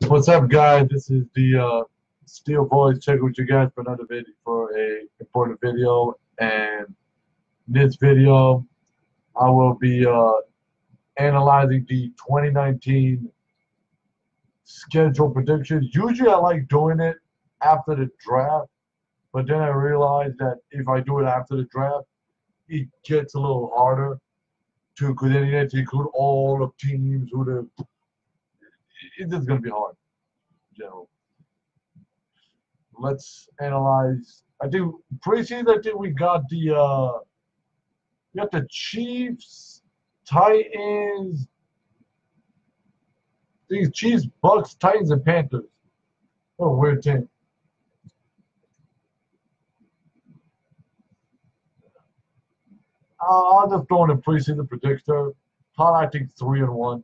What's up, guys? This is the Steel Voice. Check with you guys for another video, for a important video. And in this video, I will be analyzing the 2019 schedule predictions. Usually, I like doing it after the draft, but then I realized that if I do it after the draft, it gets a little harder because then you have to include all the teams who the. It's just gonna be hard, in general. Let's analyze. I think preseason. I think we got the Chiefs, Titans. These Chiefs, Bucks, Titans, and Panthers. Oh, weird team. I'll just throw in a preseason predictor. I think 3-1.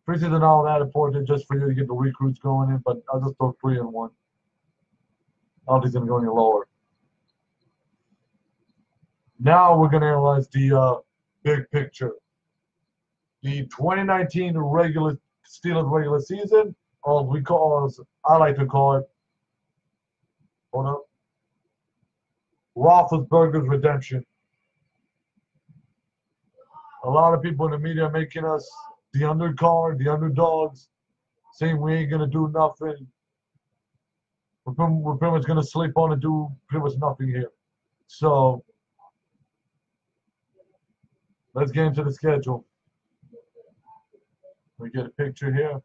Preseason all that important just for you to get the recruits going in, but I'll just throw 3-1. I don't think it's gonna go any lower. Now we're gonna analyze the big picture. The 2019 Steelers regular season, or we call, as I like to call it, hold up, Roethlisberger's redemption. A lot of people in the media are making us the undercard, the underdogs, saying we ain't gonna do nothing. We're pretty much gonna sleep on and do pretty much nothing here. So let's get into the schedule. We get a picture here.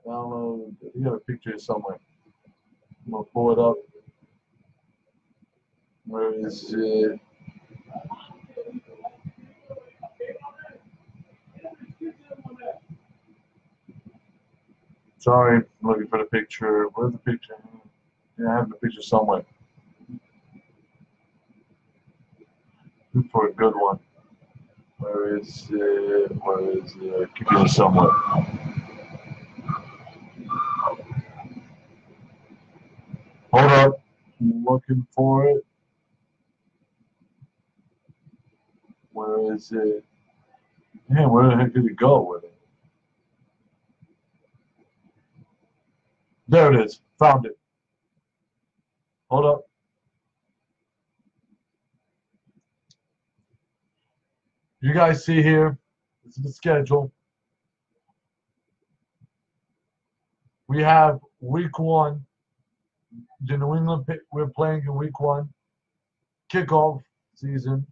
Download. We got a picture here somewhere. I'm gonna pull it up. Where is it? Sorry, I'm looking for the picture. Where's the picture? Yeah, I have the picture somewhere. Look for a good one. Where is it? Where is it? Keep it somewhere. Hold up. I'm looking for it. Where is it? Man, where the heck did it go with it? There it is. Found it. Hold up. You guys see here, this is the schedule. We have week 1. The New England, we're playing in week 1. Kickoff season.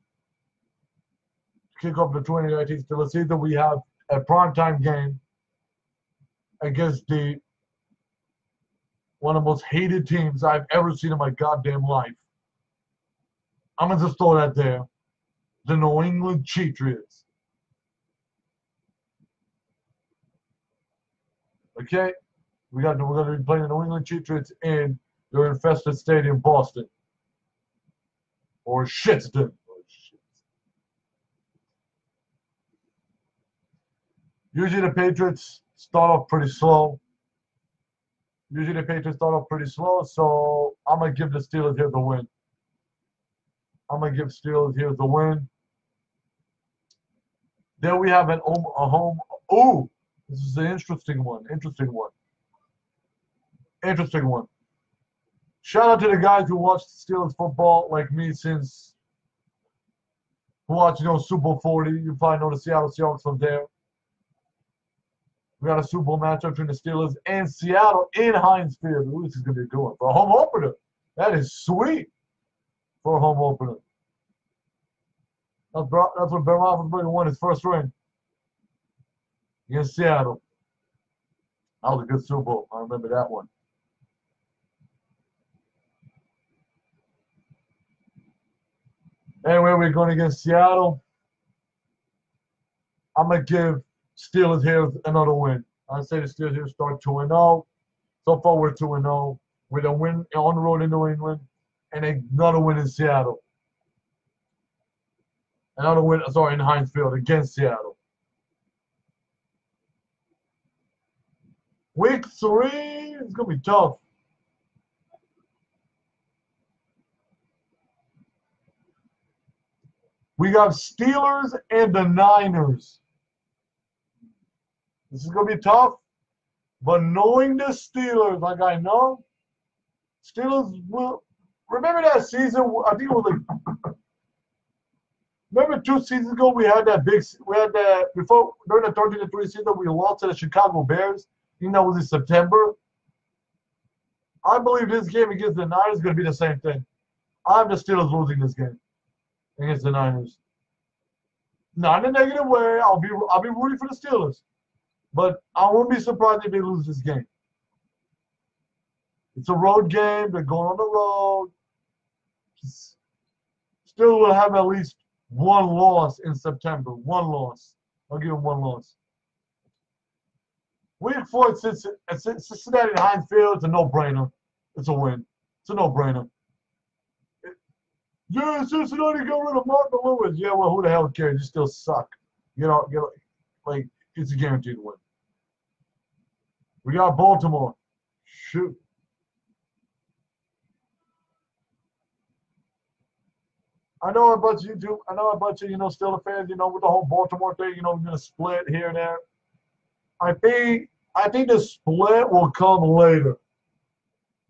Kickoff the 2019 Steelers season. We have a primetime game against one of the most hated teams I've ever seen in my goddamn life. I'm gonna just throw that there. The New England Patriots. Okay, we're gonna be playing the New England Patriots in their infested stadium, Boston, or Shitston. Usually the Patriots start off pretty slow. So I'm gonna give the Steelers here the win. Then we have a home. Ooh, this is an interesting one. Shout out to the guys who watch Steelers football like me since who watch Super Bowl 40. You probably know the Seattle Seahawks from there. We got a Super Bowl matchup between the Steelers and Seattle in Heinz Field. Ooh, this is gonna be a good one for a home opener. That is sweet for a home opener. That's when Ben Roethlisberger won his first ring against Seattle. That was a good Super Bowl. I remember that one. Anyway, we're going against Seattle. I'm going to give Steelers here another win. I'd say the Steelers here start 2-0. So far, we're 2-0 with a win on the road in New England and another win in Seattle. Another win, in Heinz Field against Seattle. Week 3 is going to be tough. We got Steelers and the Niners. This is going to be tough. But knowing the Steelers, like I know, Steelers will. Remember that season? I think it was like. Remember 2 seasons ago we had that before during the 13-3 season we lost to the Chicago Bears. I think that was in September. I believe this game against the Niners is going to be the same thing. I have the Steelers losing this game against the Niners. Not in a negative way. I'll be rooting for the Steelers, but I won't be surprised if they lose this game. It's a road game. They're going on the road. Still will have at least one loss in September. One loss. I'll give them one loss. Week 4 at Cincinnati and Heinz Field. It's a no-brainer. It's a win. It's a no-brainer. Yeah, Cincinnati got rid of Martin Lewis. Yeah, well, who the hell cares? You still suck. Like, it's a guaranteed win. We got Baltimore. Shoot. I know a bunch of you, Steelers fans, with the whole Baltimore thing, we're going to split here and there. I think the split will come later.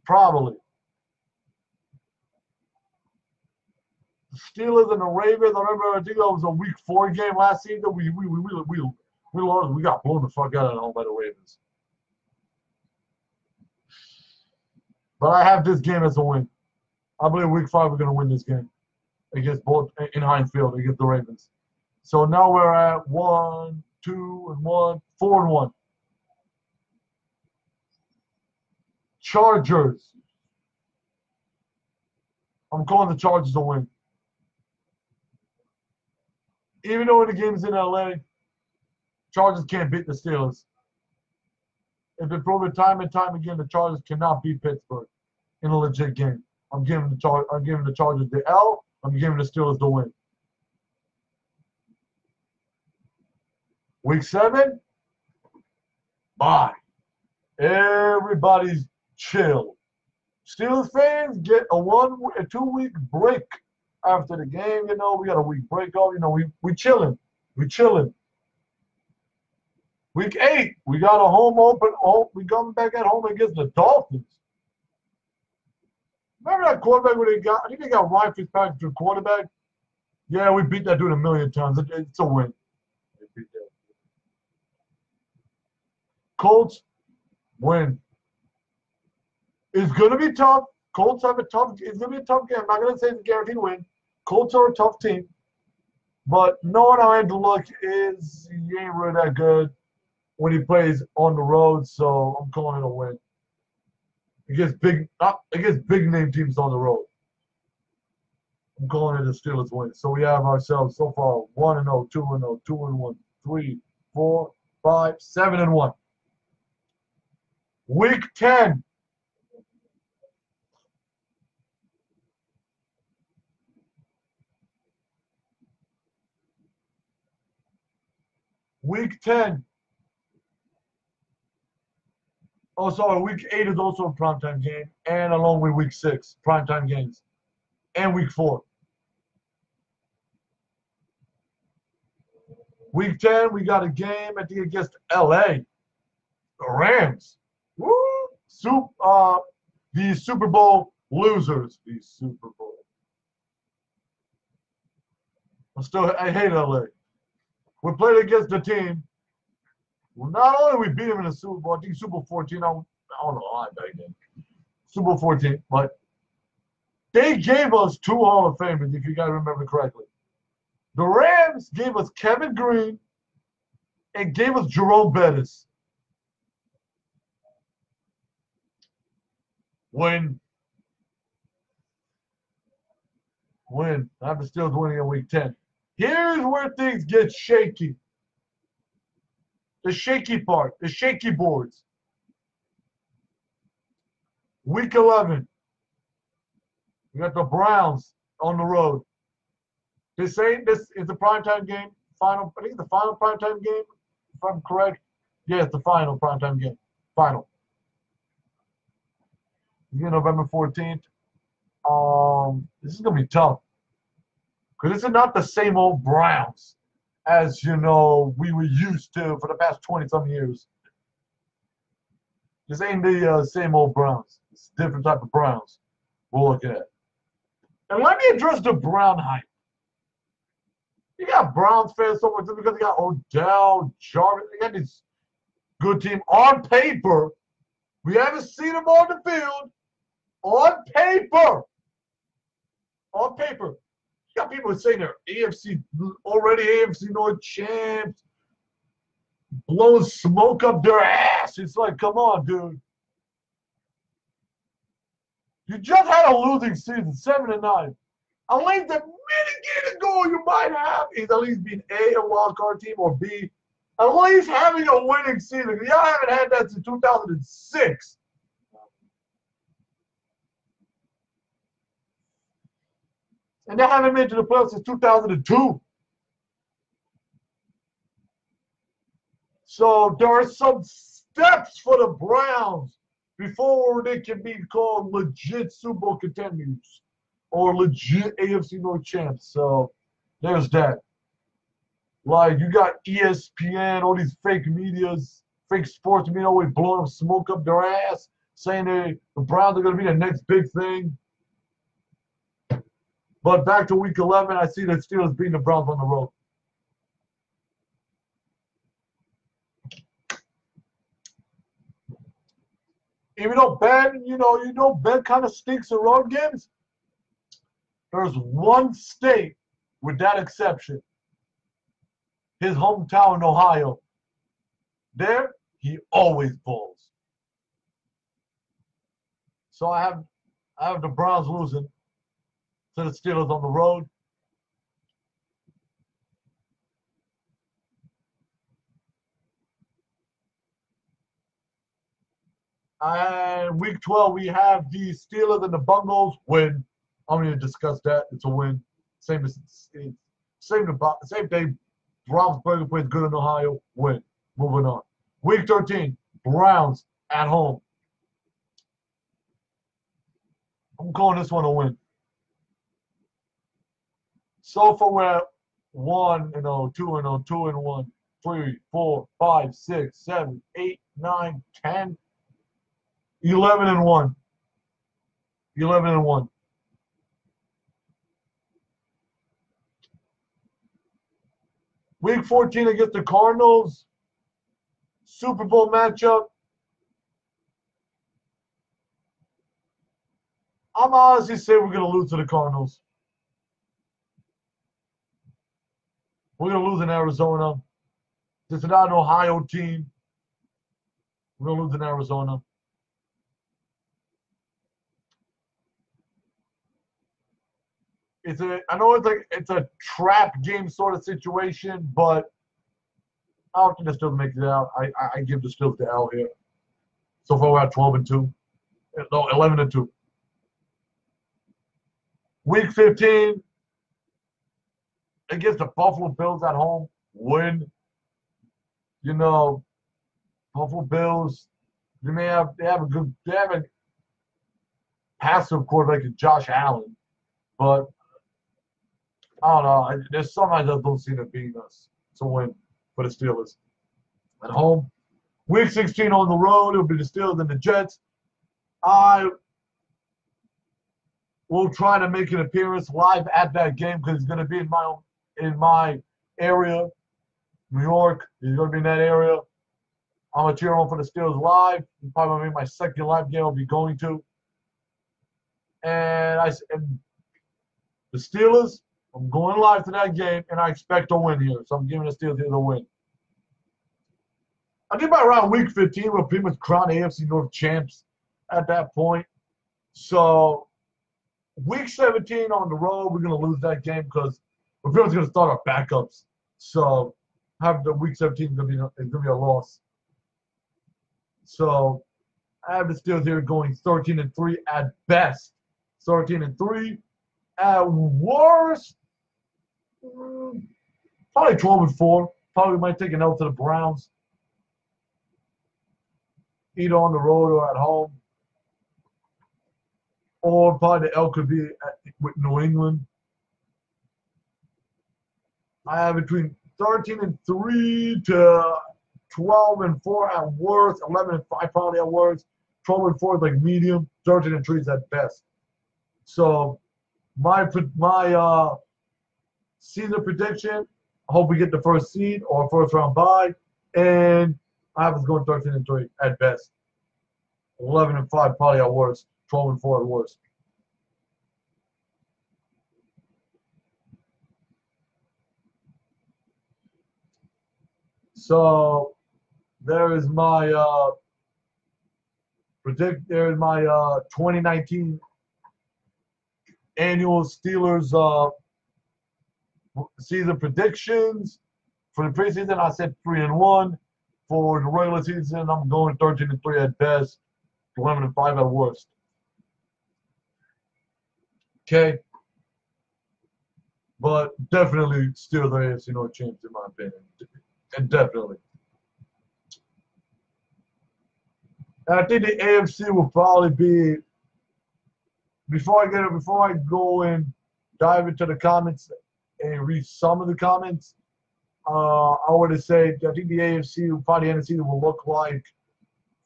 Probably. The Steelers and the Ravens, I think that was a week 4 game last season. We lost. We got blown the fuck out at home by the Ravens. But I have this game as a win. I believe week 5 we're going to win this game against both in Heinz Field against the Ravens. So now we're at 1, 2, and 1, 4 and 1. Chargers. I'm calling the Chargers a win. Even though the game's in LA, Chargers can't beat the Steelers. It's been proven time and time again the Chargers cannot beat Pittsburgh in a legit game. I'm giving the Chargers the L. I'm giving the Steelers the win. Week 7, bye. Everybody's chill. Steelers fans get a 2-week break after the game. We got a week break off. We chilling. We chilling. Week 8, we got a home open. We coming back at home against the Dolphins. Remember that quarterback when I think they got Ryan Fitzpatrick to quarterback? Yeah, we beat that dude a million times. It's a win. Colts, win. It's going to be tough. Colts have it's going to be a tough game. I'm not going to say it's a guaranteed win. Colts are a tough team. But knowing how Andrew Luck is, he ain't really that good when he plays on the road, so I'm calling it a win. Against big name teams on the road. I'm calling it a Steelers win. So we have ourselves so far 1-0, 2-0, 2-1, 3, 4, 5, 7-1. Week 10. Week 10. Oh, sorry. Week 8 is also a primetime game, and along with Week 6, primetime games, and Week 4. Week 10, we got a game, I think, against LA. The Rams. Woo! The Super Bowl losers. The Super Bowl. I hate LA. We played against the team. Well, not only we beat them in the Super Bowl, I think Super Bowl 14, I don't know why back then. Super Bowl 14, but they gave us 2 Hall of Famers, if you guys remember correctly. The Rams gave us Kevin Green and gave us Jerome Bettis. Win. I have the Steelers winning in Week 10. Here's where things get shaky. The shaky part, the shaky boards. Week 11. We got the Browns on the road. This is a primetime game. I think the final primetime game, if I'm correct. Yeah, it's the final primetime game. Final. November 14th. This is gonna be tough. Because this is not the same old Browns. as you know, we were used to for the past 20-some years. This ain't the same old Browns. It's a different type of Browns we're looking at. And let me address the Brown hype. You got Browns fans so much because you got Odell, Jarvis. You got this good team on paper. We haven't seen them on the field. On paper. On paper. You got people saying they're already AFC North champs, blowing smoke up their ass. It's like, come on, dude. You just had a losing season, 7-9. At least a mitigated goal you might have is at least being A wild card team, or B, at least having a winning season. Y'all haven't had that since 2006. And they haven't made it to the playoffs since 2002. So there are some steps for the Browns before they can be called legit Super Bowl contenders or legit AFC North champs. So there's that. Like, you got ESPN, all these fake medias, fake sports media always blowing up smoke up their ass, saying the Browns are going to be the next big thing. But back to week 11, I see the Steelers beating the Browns on the road. Even though Ben, Ben kind of stinks in road games, there's one state with that exception. His hometown in Ohio. There, he always balls. So I have the Browns losing to the Steelers on the road. And week 12, we have the Steelers and the Bungles win. I'm going to discuss that. It's a win. Same thing. Browns plays good in Ohio. Win. Moving on. Week 13, Browns at home. I'm calling this one a win. So far, we're 1-0, 2-0, 2-1, 3, 4, 5, 6, 7, 8, 9, 10, 11-1. 11-1. Week 14 against the Cardinals. Super Bowl matchup. I'm honestly saying we're going to lose to the Cardinals. We're going to lose in Arizona. This is not an Ohio team. We're going to lose in Arizona. I know it's a trap game sort of situation, but I don't think the Steelers make it out. I give the Steelers the L here. So far, we're at 12-2. No, 11-2. Week 15 against the Buffalo Bills at home. Win. Buffalo Bills. They have a passive quarterback like Josh Allen, but I don't know. There's some I just don't see them beating us. It's a win for the Steelers. At home. Week 16 on the road, it'll be the Steelers and the Jets. I will try to make an appearance live at that game because it's going to be in my area, New York. He's going to be in that area. I'm going to cheer on for the Steelers live. It's probably going to be my second live game I'll be going to. And the Steelers, I'm going live to that game, and I expect a win here. So I'm giving the Steelers here the win. I think by around week 15, we'll pretty much crown AFC North champs at that point. So week 17 on the road, we're going to lose that game because we're pretty much going to start our backups. So have the week 17 is going to be a loss. So I have the Steelers here going 13-3 at best. 13-3 at worst. Probably 12-4. Probably might take an L to the Browns. Either on the road or at home. Or probably the L could be with New England. I have between 13-3 to 12-4 at worst, 11-5 probably at worst, 12-4 is like medium, 13-3 is at best. So my season prediction, I hope we get the first seed or first round bye, and I have us going 13-3 at best, 11-5 probably at worst, 12-4 at worst. So there is my There is my 2019 annual Steelers season predictions. For the preseason, I said 3-1. For the regular season, I'm going 13-3 at best, 11-5 at worst. Okay, but definitely still the AFC North champs in my opinion, and definitely. And I think the AFC will probably be. Before I go and dive into the comments and read some of the comments, I would say I think the AFC will probably end the season will look like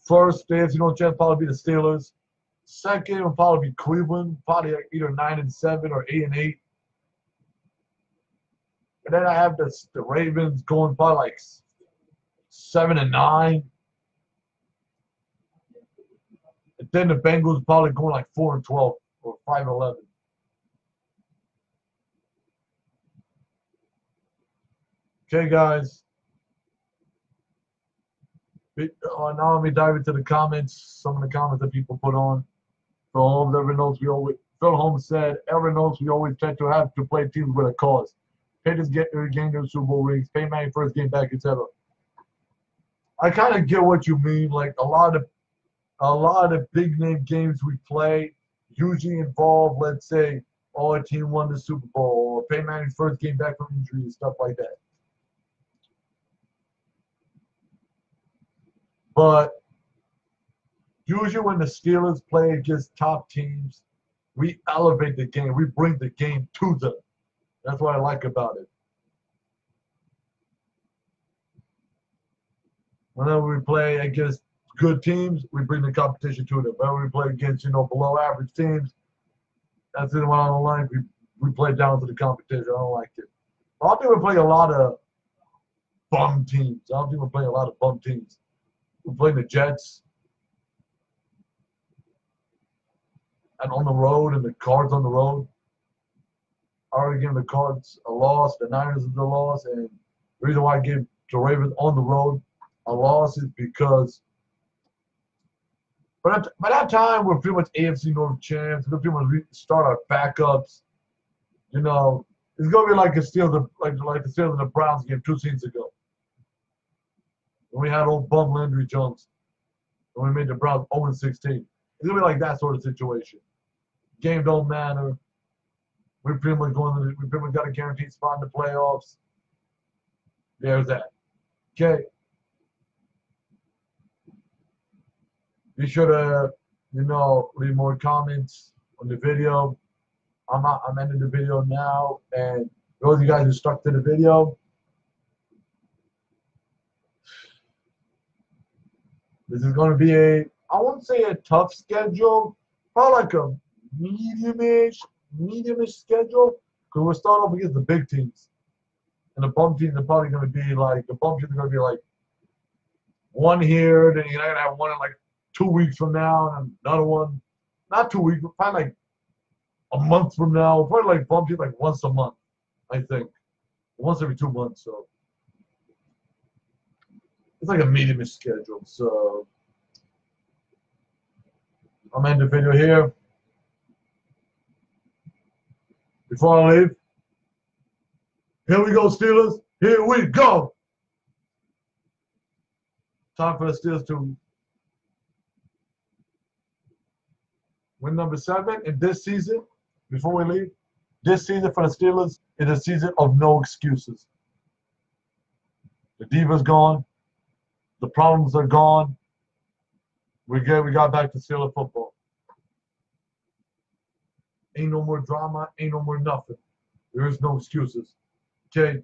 first the AFC North champs probably be the Steelers. Second will probably be Cleveland, probably either 9-7 or 8-8. And then I have the Ravens going probably like 7-9. And then the Bengals probably going like 4-12 or 5-11. Okay, guys. Now let me dive into the comments. Some of the comments that people put on. Phil Holmes, Phil Holmes said, everyone knows we always tend to have to play teams with a cause. Patriots gain their Super Bowl rings, Peyton Manning first game back, etc. I kind of get what you mean. Like a lot of big name games we play usually involve, let's say, a team won the Super Bowl, or Peyton Manning's first game back from injury, and stuff like that. But usually when the Steelers play against top teams, we elevate the game. We bring the game to them. That's what I like about it. Whenever we play against good teams, we bring the competition to them. Whenever we play against, below average teams, that's the one I don't like. We play down to the competition. I don't like it. I don't think we play a lot of bum teams. We play the Jets and on the road, and the Cards on the road. I already gave the Cards a loss. The Niners is a loss, and the reason why I gave the Ravens on the road a loss is because by that time we're pretty much AFC North champs. We're pretty much start our backups. It's gonna be like the Steelers, like the Steelers and the Browns game 2 seasons ago. When we had old bum Landry Jones, and we made the Browns 0-16. It's gonna be like that sort of situation. Game don't matter. We pretty much got a guaranteed spot in the playoffs. There's that. Okay. Be sure to, leave more comments on the video. I'm ending the video now, and those of you guys who stuck to the video, this is going to be I wouldn't say a tough schedule, probably like a medium-ish schedule, because we're starting off against the big teams. And the bum teams are probably going to be like, one here, then you're going to have one in like 2 weeks from now, and another one, not 2 weeks, but probably like a month from now. Probably like bump teams like once a month, I think. Once every 2 months, so. It's like a medium-ish schedule, so. I'm ending the video here. Before I leave, here we go, Steelers. Here we go. Time for the Steelers to win number 7 in this season. Before we leave, this season for the Steelers is a season of no excuses. The diva's gone. The problems are gone. We got back to Steelers football. Ain't no more drama. Ain't no more nothing. There is no excuses. Okay?